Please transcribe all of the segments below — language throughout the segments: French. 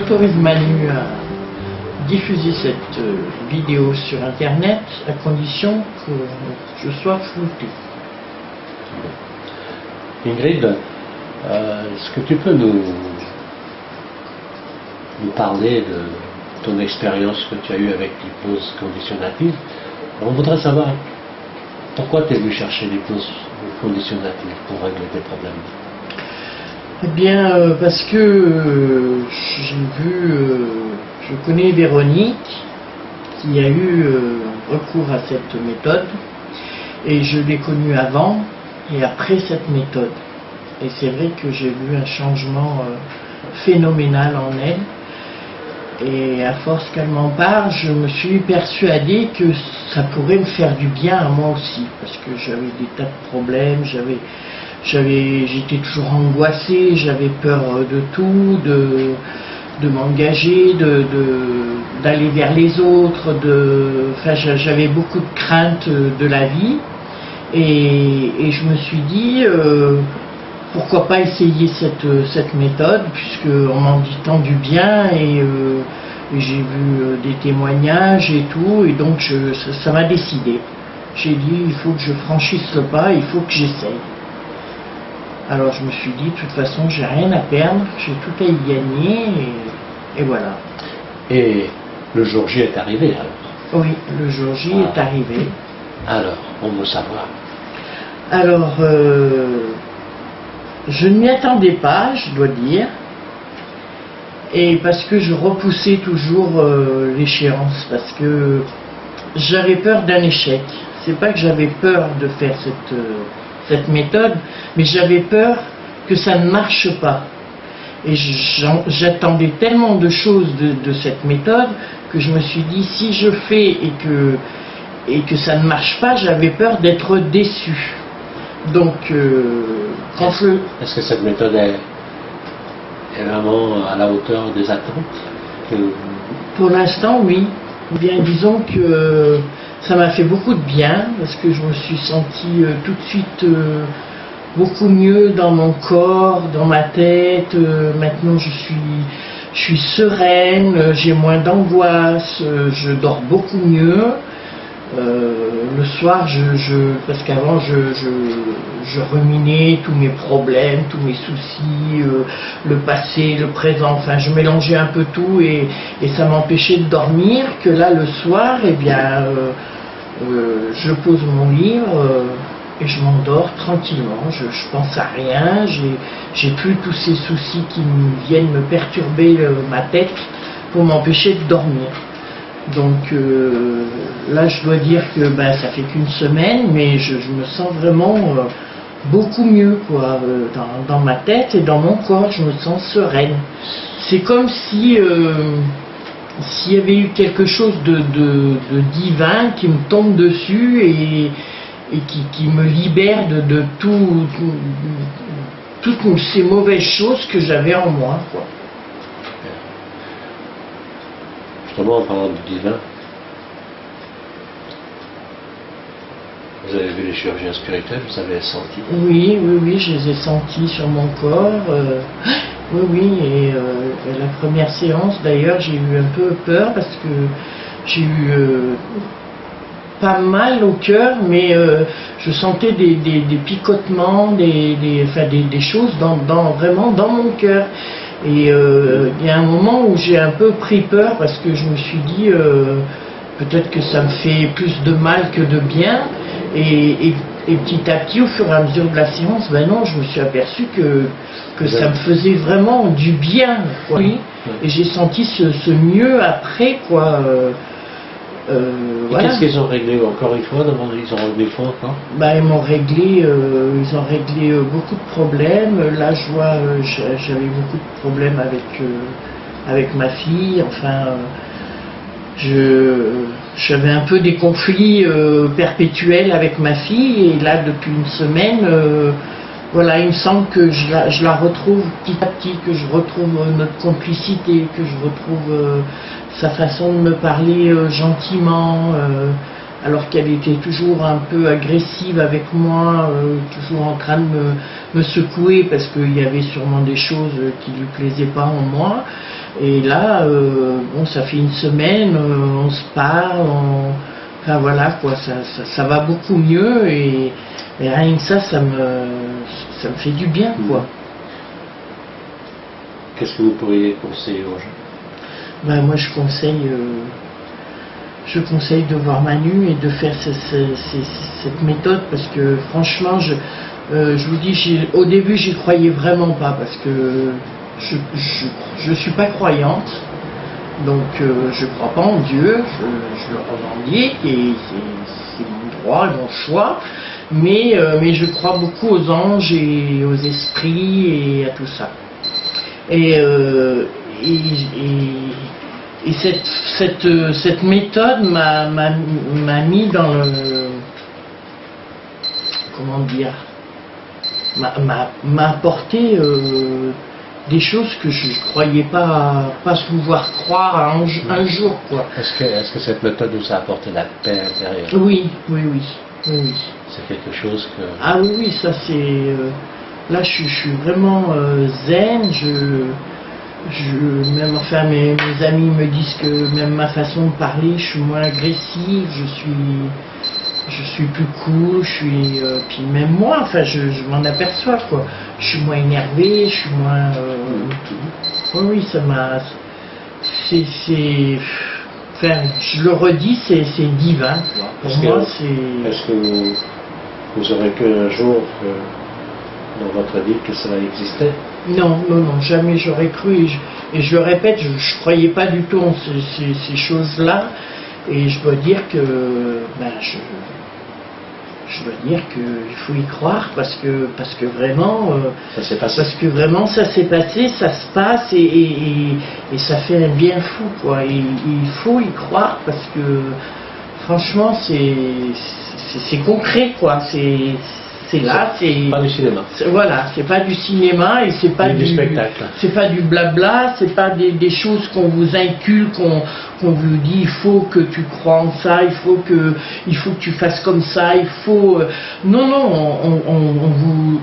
j'autorise Manu à diffuser cette vidéo sur Internet à condition que je sois flouté. Ingrid, est-ce que tu peux nous parler de ton expérience que tu as eue avec l'hypnose conditionnative? On voudrait savoir pourquoi tu es venu chercher l'hypnose conditionnative pour régler tes problèmes. Eh bien, parce que je connais Véronique qui a eu recours à cette méthode, et je l'ai connue avant et après cette méthode. Et c'est vrai que j'ai vu un changement phénoménal en elle. Et à force qu'elle m'en parle, je me suis persuadée que ça pourrait me faire du bien à moi aussi, parce que j'avais des tas de problèmes, j'étais toujours angoissée, j'avais peur de tout, de m'engager, d'aller vers les autres, j'avais beaucoup de craintes de la vie, et je me suis dit pourquoi pas essayer cette méthode, puisqu'on m'en dit tant du bien, et j'ai vu des témoignages et tout, et donc ça m'a décidé. J'ai dit, il faut que je franchisse le pas, il faut que j'essaye. Alors je me suis dit, de toute façon, j'ai rien à perdre, j'ai tout à y gagner, et voilà. Et le jour J est arrivé alors? Oui, le jour J est arrivé. Alors, on veut savoir. Alors, je ne m'y attendais pas, je dois dire, et parce que je repoussais toujours l'échéance, parce que j'avais peur d'un échec. C'est pas que j'avais peur de faire cette méthode, mais j'avais peur que ça ne marche pas. Et j'attendais tellement de choses de cette méthode que je me suis dit, si je fais et que ça ne marche pas, j'avais peur d'être déçu. Donc, est-ce que cette méthode est vraiment à la hauteur des attentes? Pour l'instant, oui. Bien, disons que ça m'a fait beaucoup de bien, parce que je me suis sentie tout de suite beaucoup mieux dans mon corps, dans ma tête. Maintenant, je suis sereine, j'ai moins d'angoisse, je dors beaucoup mieux. Le soir, parce qu'avant je ruminais tous mes problèmes, tous mes soucis, le passé, le présent, enfin je mélangeais un peu tout, et ça m'empêchait de dormir. Que là le soir, eh bien je pose mon livre et je m'endors tranquillement, je pense à rien, j'ai plus tous ces soucis qui viennent me perturber ma tête pour m'empêcher de dormir. Donc là je dois dire que ça fait qu'une semaine, mais je me sens vraiment beaucoup mieux, quoi, dans ma tête et dans mon corps, je me sens sereine. C'est comme si s'il y avait eu quelque chose de divin qui me tombe dessus et qui me libère de toutes ces mauvaises choses que j'avais en moi, quoi. Justement, en parlant du divin, vous avez vu les chirurgiens spirituels, vous avez senti? Oui, je les ai sentis sur mon corps. Oui, et la première séance, d'ailleurs, j'ai eu un peu peur parce que j'ai eu pas mal au cœur, mais je sentais des picotements, des choses vraiment dans mon cœur. Et il y a un moment où j'ai un peu pris peur parce que je me suis dit peut-être que ça me fait plus de mal que de bien, et petit à petit, au fur et à mesure de la séance, non, je me suis aperçu que ça me faisait vraiment du bien, quoi. Oui. Et j'ai senti ce mieux après, quoi. Voilà. Qu'est-ce qu'ils ont réglé encore une fois? Ils ont réglé quoi encore? Ils ont réglé beaucoup de problèmes. Là, je vois, j'avais beaucoup de problèmes avec ma fille. Enfin, j'avais un peu des conflits perpétuels avec ma fille, et là, depuis une semaine, voilà, il me semble que je la retrouve petit à petit, que je retrouve notre complicité, que je retrouve sa façon de me parler gentiment, alors qu'elle était toujours un peu agressive avec moi, toujours en train de me secouer parce qu'il y avait sûrement des choses qui lui plaisaient pas en moi. Et là, bon, ça fait une semaine, on se parle, enfin voilà quoi, ça va beaucoup mieux et rien que ça me fait du bien quoi. Qu'est-ce que vous pourriez conseiller aux gens? Ben, moi je conseille de voir Manu et de faire cette méthode parce que franchement, je vous dis, au début j'y croyais vraiment pas parce que je suis pas croyante, donc je crois pas en Dieu, je le revendique et c'est mon droit, mon choix, mais je crois beaucoup aux anges et aux esprits et à tout ça. Et cette méthode m'a mis dans le, comment dire, m'a apporté des choses que je ne croyais pas pouvoir croire un jour quoi. Est-ce que cette méthode nous a apporté la paix intérieure? Oui. C'est quelque chose que... Ah oui, ça c'est... là je suis vraiment zen, même enfin mes amis me disent que même ma façon de parler, je suis moins agressive, je suis plus cool, puis même moi, enfin je m'en aperçois quoi. Je suis moins énervé, je suis moins. Oui, ça m'a. Enfin, je le redis, c'est divin quoi. Pour moi, c'est. Est-ce que vous aurez cru un jour dans votre vie que cela existait? Non, jamais j'aurais cru. Et je le répète, je ne croyais pas du tout en ces choses-là. Et je dois dire que, je dois dire qu'il faut y croire parce que vraiment, ça s'est passé. Parce que vraiment ça s'est passé, ça se passe et ça fait un bien fou quoi. Et il faut y croire parce que franchement c'est concret quoi. C'est là, c'est pas du cinéma. Voilà, c'est pas du cinéma et c'est pas du spectacle. C'est pas du blabla, c'est pas des choses qu'on vous inculque, qu'on vous dit il faut que tu crois en ça, il faut que tu fasses comme ça, il faut non,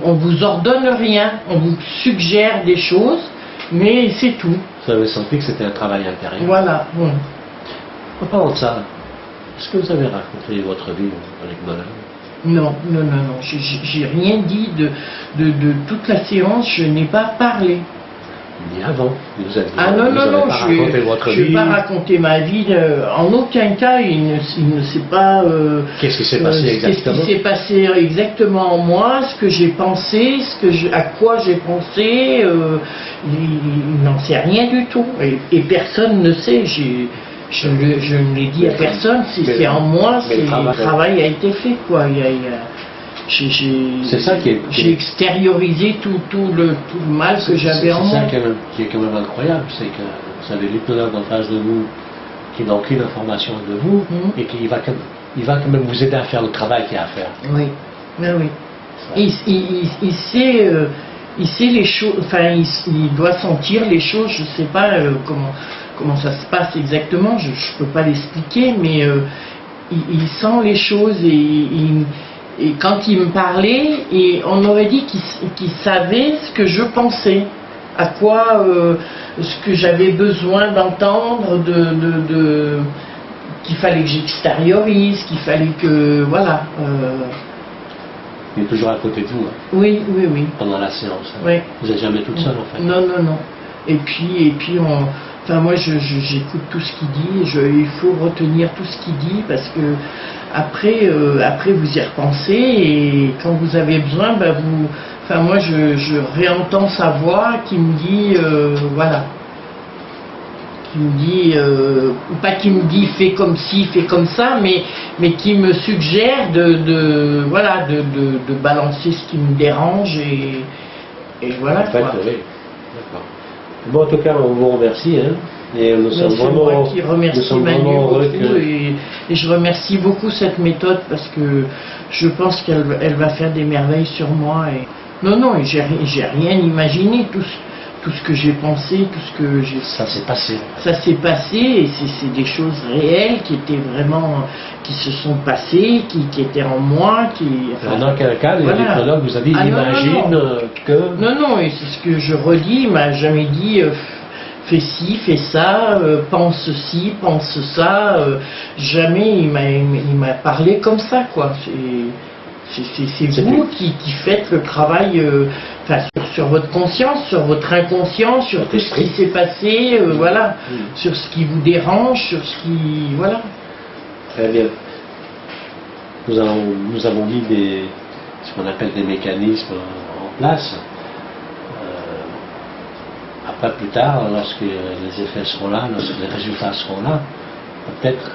on vous ordonne rien, on vous suggère des choses, mais c'est tout. Vous avez senti que c'était un travail intérieur. Voilà. Ouais. En parlant de ça, est-ce que vous avez raconté votre vie avec Madame? Non, j'ai rien dit de toute la séance, je n'ai pas parlé. Ni avant, vous avez je ne vais pas raconter ma vie, en aucun cas, il ne sait pas qu'est-ce qui s'est passé exactement. Qu'est-ce qui s'est passé exactement en moi, ce que j'ai pensé, à quoi j'ai pensé, il n'en sait rien du tout, et personne ne sait, je ne l'ai dit à personne, c'est en moi, le travail a été fait quoi. C'est ça j'ai extériorisé tout le mal que j'avais en moi. C'est ça qui est quand même incroyable, c'est que vous avez l'hypnologue en face de vous qui n'a aucune information de vous et qui va quand même vous aider à faire le travail qu'il y a à faire. Oui. Il sait les choses, enfin il doit sentir les choses, je ne sais pas comment ça se passe exactement, je ne peux pas l'expliquer, mais il sent les choses et quand il me parlait, et on aurait dit qu'il savait ce que je pensais, à quoi ce que j'avais besoin d'entendre, qu'il fallait que j'extériorise, qu'il fallait que voilà. Il est toujours à côté de vous. Hein. Oui. Pendant la séance. Hein. Oui. Vous n'êtes jamais toute seule en fait. Non. Et puis enfin moi j'écoute tout ce qu'il dit, il faut retenir tout ce qu'il dit parce que après vous y repensez et quand vous avez besoin, moi je réentends sa voix qui me dit voilà. Qui me dit, pas qui me dit fais comme ci, fais comme ça, mais qui me suggère de balancer ce qui me dérange et voilà. En fait, quoi. Oui. D'accord. Bon, en tout cas, on vous remercie. Hein, et nous sommes vraiment, moi qui remercie Manu beaucoup et je remercie beaucoup cette méthode parce que je pense qu'elle va faire des merveilles sur moi. Non, j'ai rien imaginé. tout ce que j'ai pensé, tout ce que j'ai... Ça s'est passé. Ça s'est passé et c'est des choses réelles qui étaient vraiment, qui se sont passées, qui étaient en moi, qui... Enfin, dans quel cas, l'hypnologue vous a dit, imagine que... Non, non, et c'est ce que je redis, il m'a jamais dit... fais ci, fais ça, pense ceci, pense ça. Jamais il m'a parlé comme ça, quoi. C'est vous qui faites le travail sur votre conscience, sur votre inconscient, sur tout ce qui s'est passé, voilà, sur ce qui vous dérange, sur ce qui... Voilà. Très bien. Nous avons mis ce qu'on appelle des mécanismes en place. Après, plus tard, lorsque les effets seront là, lorsque les résultats seront là, peut-être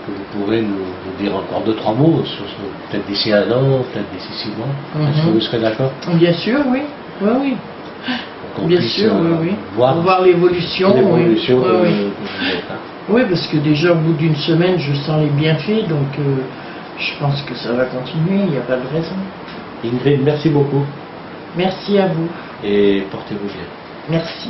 que vous pourrez nous dire encore 2-3 mots, peut-être d'ici 1 an, peut-être d'ici 6 mois. Est-ce que vous serez d'accord? Bien sûr, oui. Oui, oui. Bien sûr, oui. Voir l'évolution. L'évolution. Oui, parce que déjà au bout d'une semaine, je sens les bienfaits, donc je pense que ça va continuer, il n'y a pas de raison. Ingrid, merci beaucoup. Merci à vous. Et portez-vous bien. Merci.